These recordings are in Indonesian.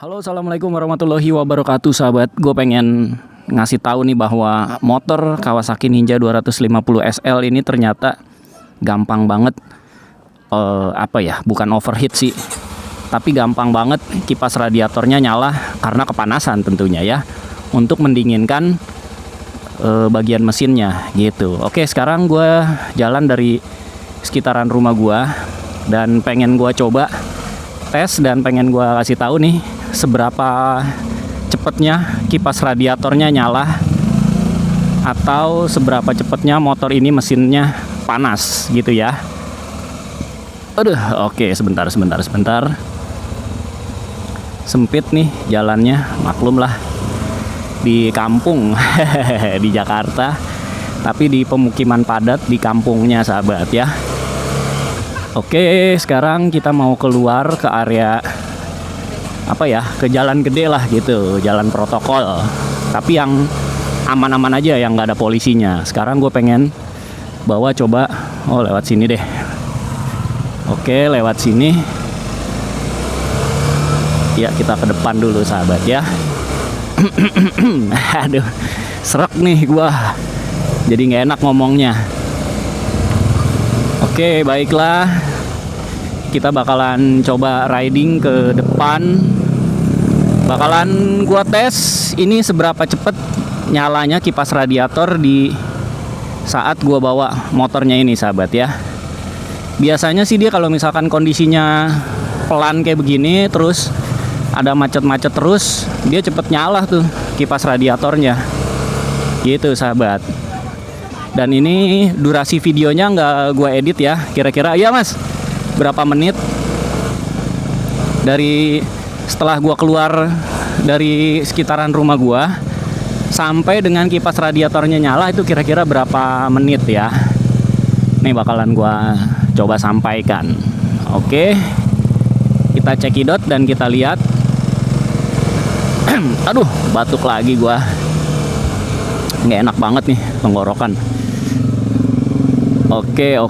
Halo, assalamualaikum warahmatullahi wabarakatuh, sahabat. Gue pengen ngasih tahu nih bahwa motor Kawasaki Ninja 250 SL ini ternyata gampang banget, bukan overheat sih, tapi gampang banget kipas radiatornya nyala karena kepanasan tentunya ya, untuk mendinginkan bagian mesinnya gitu. Oke, sekarang gue jalan dari sekitaran rumah gue dan pengen gue coba tes dan pengen gue kasih tahu nih seberapa cepatnya kipas radiatornya nyala atau seberapa cepatnya motor ini mesinnya panas gitu ya. Oke, sebentar. Sempit nih jalannya, maklum lah di kampung di Jakarta, tapi di pemukiman padat di kampungnya, sahabat ya. Oke, sekarang kita mau keluar ke area ke jalan gede lah gitu, jalan protokol, tapi yang aman-aman aja, yang nggak ada polisinya. Sekarang gue pengen coba lewat sini deh. Oke, lewat sini ya, kita ke depan dulu sahabat ya. Aduh, serak nih gue, jadi nggak enak ngomongnya. Oke, baiklah, kita bakalan coba riding ke depan. Bakalan gua tes ini seberapa cepet nyalanya kipas radiator di saat gua bawa motornya ini, sahabat ya. Biasanya sih dia kalau misalkan kondisinya pelan kayak begini, terus ada macet-macet terus, dia cepet nyala tuh kipas radiatornya gitu, sahabat. Dan ini durasi videonya nggak gua edit ya, kira-kira ya mas, berapa menit dari setelah gua keluar dari sekitaran rumah gua sampai dengan kipas radiatornya nyala, itu kira-kira berapa menit ya. Nih bakalan gua coba sampaikan. Oke, kita cekidot dan kita lihat. Aduh, batuk lagi gua, nggak enak banget nih tenggorokan. Oke.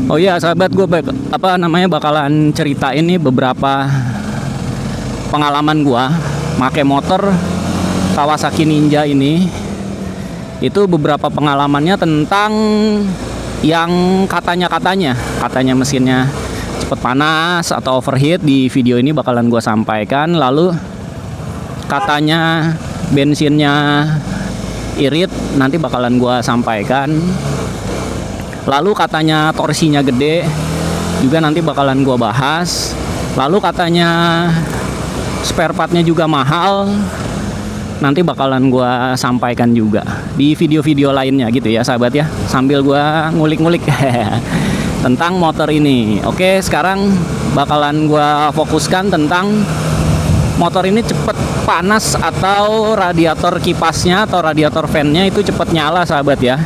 Oh iya sahabat, gue bakalan ceritain nih beberapa pengalaman gue pakai motor Kawasaki Ninja ini. Itu beberapa pengalamannya tentang yang katanya mesinnya cepet panas atau overheat. Di video ini bakalan gue sampaikan. Lalu katanya bensinnya irit, nanti bakalan gue sampaikan. Lalu katanya torsinya gede, juga nanti bakalan gua bahas. Lalu katanya spare partnya juga mahal, nanti bakalan gua sampaikan juga di video-video lainnya gitu ya sahabat ya, sambil gua ngulik-ngulik tentang motor ini. Oke, sekarang bakalan gua fokuskan tentang motor ini cepet panas atau radiator kipasnya atau radiator fan-nya itu cepet nyala, sahabat ya.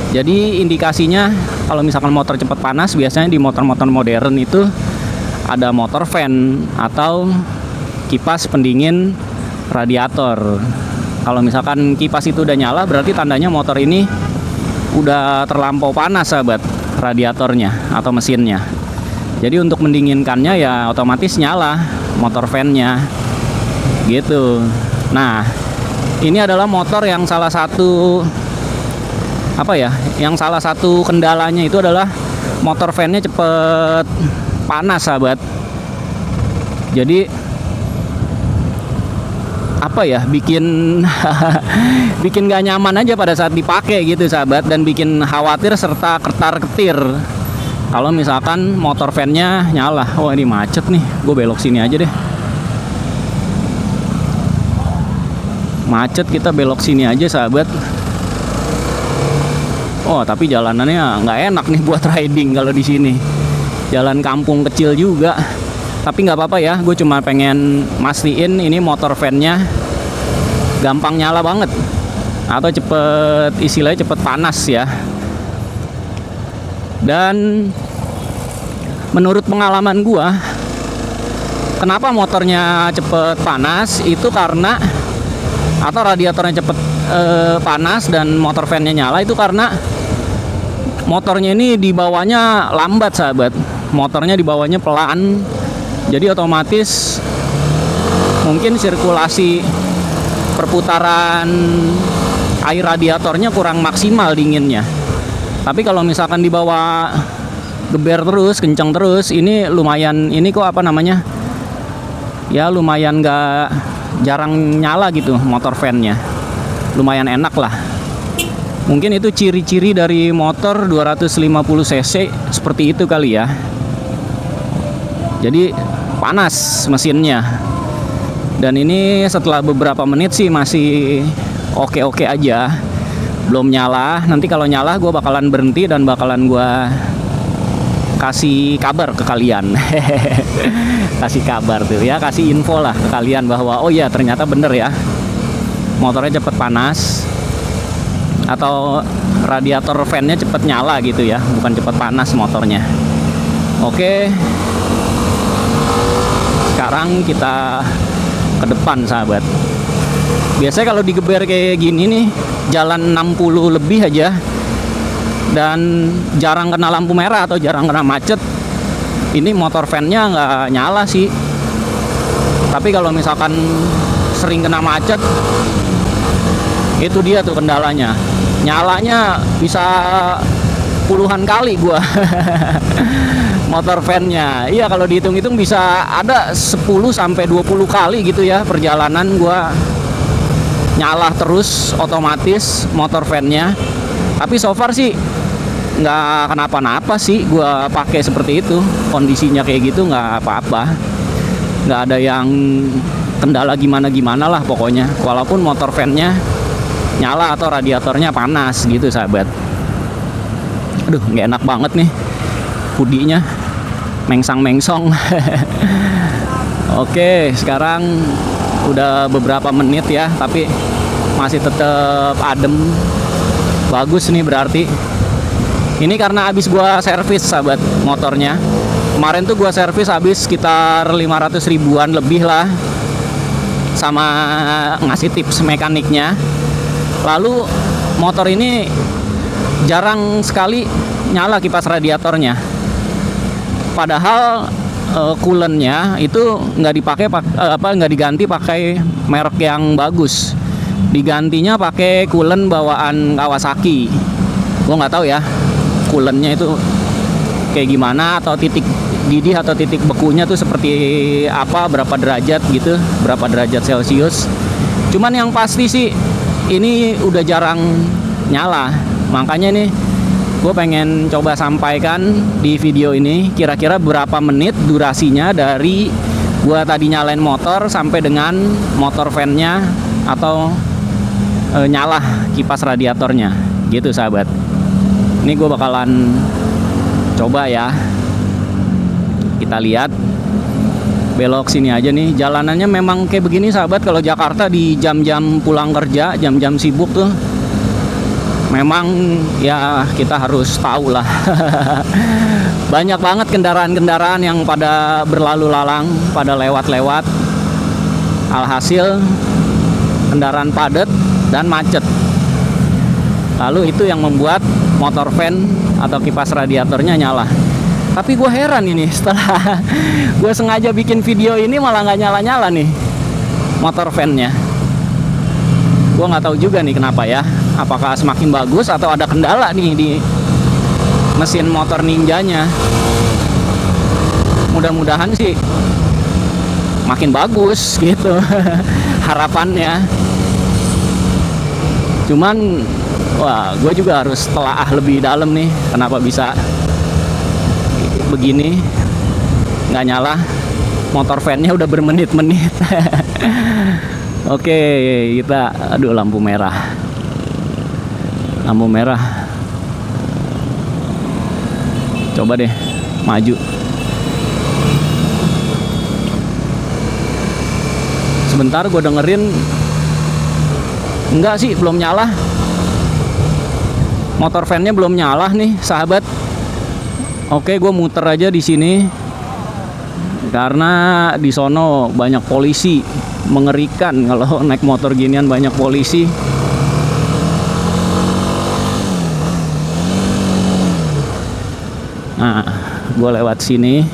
Jadi indikasinya kalau misalkan motor cepat panas, biasanya di motor-motor modern itu ada motor fan atau kipas pendingin radiator. Kalau misalkan kipas itu udah nyala, berarti tandanya motor ini udah terlampau panas, sahabat, radiatornya atau mesinnya. Jadi untuk mendinginkannya ya otomatis nyala motor fan-nya gitu. Nah, ini adalah motor yang salah satu salah satu kendalanya itu adalah motor fan-nya cepet panas, sahabat. Jadi bikin bikin gak nyaman aja pada saat dipakai gitu, sahabat, dan bikin khawatir serta ketar-ketir kalau misalkan motor fan-nya nyala. Oh, ini macet nih, gue belok sini aja deh. Macet, kita belok sini aja, sahabat. Oh, tapi jalanannya nggak enak nih buat riding kalau di sini. Jalan kampung kecil juga. Tapi nggak apa-apa ya, gue cuma pengen mastiin ini motor fan-nya gampang nyala banget atau istilahnya cepet panas ya. Dan menurut pengalaman gue, kenapa motornya cepet panas itu karena, atau radiatornya cepet panas dan motor fan-nya nyala itu karena motornya ini dibawanya lambat sahabat, motornya dibawanya pelan, jadi otomatis mungkin sirkulasi perputaran air radiatornya kurang maksimal dinginnya. Tapi kalau misalkan dibawa geber terus, kencang terus, ini lumayan, ini kok apa namanya, ya lumayan gak jarang nyala gitu motor fan-nya, lumayan enak lah. Mungkin itu ciri-ciri dari motor 250 cc seperti itu kali ya. Jadi panas mesinnya. Dan ini setelah beberapa menit sih masih oke-oke aja, belum nyala. Nanti kalau nyala gue bakalan berhenti dan bakalan gue kasih kabar ke kalian. Kasih kabar tuh ya, kasih info lah ke kalian bahwa oh ya ternyata bener ya, motornya cepet panas atau radiator fan-nya cepet nyala gitu ya, bukan cepet panas motornya. Oke, sekarang kita ke depan sahabat. Biasanya kalau digeber kayak gini nih, jalan 60 lebih aja dan jarang kena lampu merah atau jarang kena macet, ini motor fan-nya nggak nyala sih. Tapi kalau misalkan sering kena macet, itu dia tuh kendalanya, nyalanya bisa puluhan kali gua. Motor fan-nya, iya kalau dihitung-hitung bisa ada 10 sampai 20 kali gitu ya perjalanan gua nyala terus otomatis motor fan-nya. Tapi so far sih nggak kenapa-napa sih gua pakai seperti itu, kondisinya kayak gitu nggak apa-apa, nggak ada yang kendala gimana-gimana lah pokoknya, walaupun motor fan-nya nyala atau radiatornya panas gitu sahabat. Aduh, nggak enak banget nih hoodie-nya, mengsang-mengsong. Oke, sekarang udah beberapa menit ya, tapi masih tetap adem, bagus nih berarti. Ini karena habis gua servis sahabat motornya. Kemarin tuh gua servis habis sekitar 500 ribuan lebih lah, sama ngasih tips mekaniknya. Lalu motor ini jarang sekali nyala kipas radiatornya. Padahal coolant-nya itu nggak diganti pakai merek yang bagus. Digantinya pakai coolant bawaan Kawasaki. Gua nggak tahu ya coolant-nya itu kayak gimana, atau titik didih atau titik bekunya tuh seperti apa, berapa derajat gitu, berapa derajat Celcius. Cuman yang pasti sih ini udah jarang nyala. Makanya nih gue pengen coba sampaikan di video ini kira-kira berapa menit durasinya dari gue tadi nyalain motor sampai dengan motor fan-nya atau nyala kipas radiatornya gitu sahabat. Ini gue bakalan coba ya, kita lihat. Belok sini aja nih, jalanannya memang kayak begini sahabat. Kalau Jakarta di jam-jam pulang kerja, jam-jam sibuk tuh memang ya kita harus tahu lah. Banyak banget kendaraan-kendaraan yang pada berlalu lalang, pada lewat-lewat. Alhasil kendaraan padat dan macet. Lalu itu yang membuat motor fan atau kipas radiatornya nyala. Tapi gue heran ini, setelah gue sengaja bikin video ini malah nggak nyala-nyala nih motor fan-nya. Gue nggak tahu juga nih kenapa ya. Apakah semakin bagus atau ada kendala nih di mesin motor Ninjanya. Mudah-mudahan sih makin bagus gitu harapannya. Cuman wah, gue juga harus telaah lebih dalam nih kenapa bisa begini nggak nyala motor fan-nya udah bermenit-menit. Oke, kita aduh lampu merah coba deh maju. Sebentar gue dengerin, enggak sih belum nyala, motor fan-nya belum nyala nih sahabat. Oke, gue muter aja di sini karena di sono banyak polisi, mengerikan kalau naik motor ginian banyak polisi. Nah, gue lewat sini.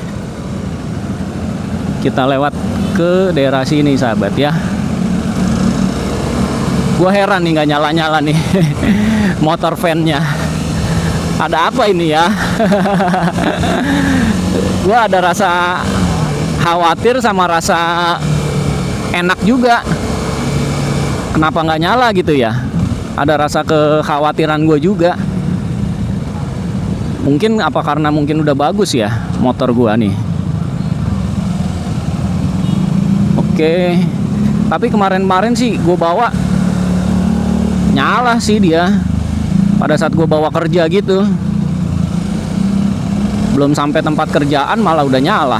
Kita lewat ke daerah sini sahabat ya. Gue heran nih nggak nyala-nyala nih motor van-nya. Ada apa ini ya? Gue ada rasa khawatir sama rasa enak juga. Kenapa nggak nyala gitu ya? Ada rasa kekhawatiran gue juga. Mungkin apa karena mungkin udah bagus ya motor gua nih. Oke. Tapi kemarin-kemarin sih gua bawa nyala sih dia. Pada saat gua bawa kerja gitu. Belum sampai tempat kerjaan malah udah nyala.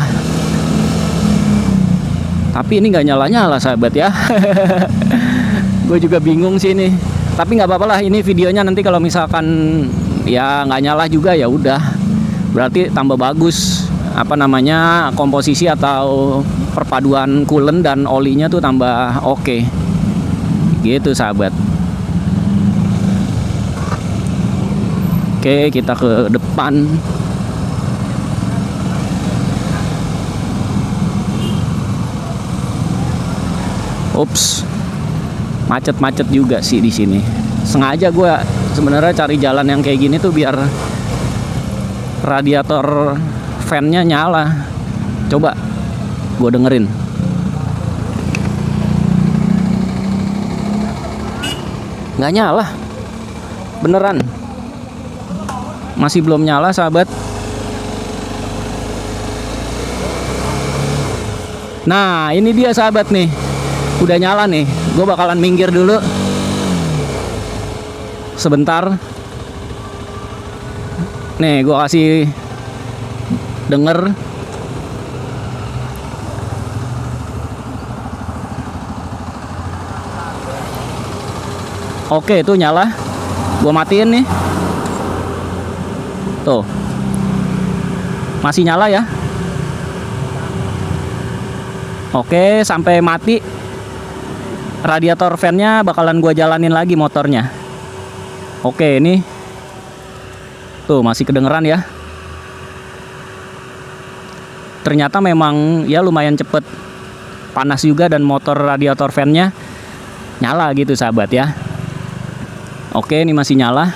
Tapi ini nggak nyala-nyala sahabat ya. Gue juga bingung sih ini. Tapi nggak apa-apa lah, ini videonya nanti kalau misalkan ya nggak nyala juga ya udah, berarti tambah bagus apa namanya komposisi atau perpaduan coolant dan olinya tuh tambah oke. Gitu sahabat. Oke, kita ke depan. Ups, macet-macet juga sih di sini. Sengaja gue sebenarnya cari jalan yang kayak gini tuh biar radiator fan-nya nyala. Coba gue dengerin. Nggak nyala, beneran. Masih belum nyala sahabat. Nah ini dia sahabat nih, udah nyala nih. Gue bakalan minggir dulu sebentar. Nih gue kasih denger. Oke itu nyala. Gue matiin nih. Tuh masih nyala ya. Oke sampai mati. Radiator fan-nya bakalan gue jalanin lagi motornya. Oke ini tuh masih kedengeran ya. Ternyata memang ya lumayan cepet panas juga dan motor radiator fan-nya nyala gitu sahabat ya. Oke ini masih nyala.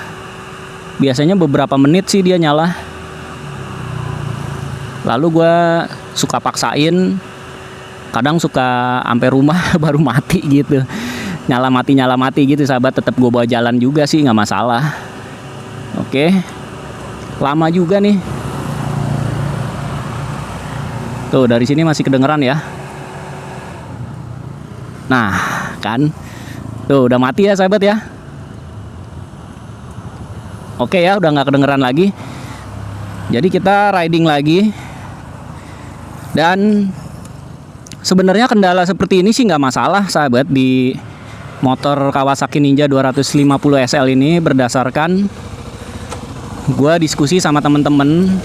Biasanya beberapa menit sih dia nyala. Lalu gue suka paksain, kadang suka sampai rumah baru mati gitu. Nyala mati gitu sahabat. Tetap gue bawa jalan juga sih, nggak masalah. Oke, lama juga nih. Tuh dari sini masih kedengeran ya. Nah kan, tuh udah mati ya sahabat ya. Oke ya, udah nggak kedengeran lagi. Jadi kita riding lagi. Dan sebenarnya kendala seperti ini sih nggak masalah sahabat di motor Kawasaki Ninja 250 SL ini, berdasarkan gue diskusi sama temen-temen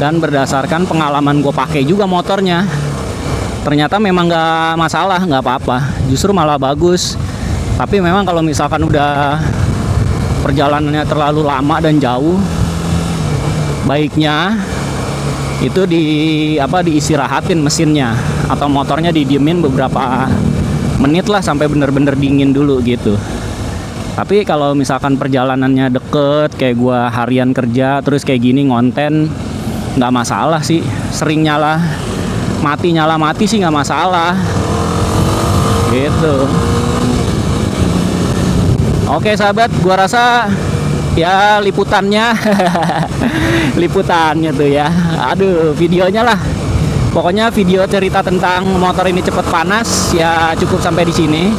dan berdasarkan pengalaman gue pakai juga motornya. Ternyata memang nggak masalah, nggak apa-apa, justru malah bagus. Tapi memang kalau misalkan udah perjalanannya terlalu lama dan jauh, baiknya itu diistirahatin mesinnya atau motornya didiemin beberapa menit lah sampai bener-bener dingin dulu gitu. Tapi kalau misalkan perjalanannya deket kayak gua harian kerja terus kayak gini ngonten, nggak masalah sih. Sering nyala mati sih nggak masalah gitu. Oke sahabat, gua rasa ya liputannya tuh ya. Aduh, videonya lah. Pokoknya video cerita tentang motor ini cepet panas ya cukup sampai di sini.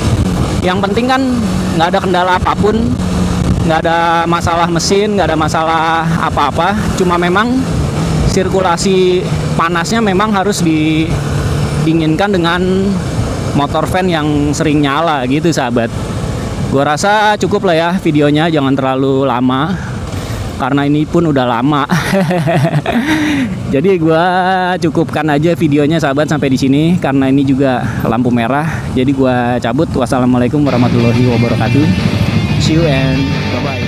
Yang penting kan nggak ada kendala apapun, nggak ada masalah mesin, nggak ada masalah apa-apa. Cuma memang sirkulasi panasnya memang harus didinginkan dengan motor fan yang sering nyala gitu sahabat. Gua rasa cukup lah ya videonya, jangan terlalu lama karena ini pun udah lama. Jadi gua cukupkan aja videonya sahabat sampai di sini karena ini juga lampu merah. Jadi gua cabut. Wassalamualaikum warahmatullahi wabarakatuh. See you and bye bye.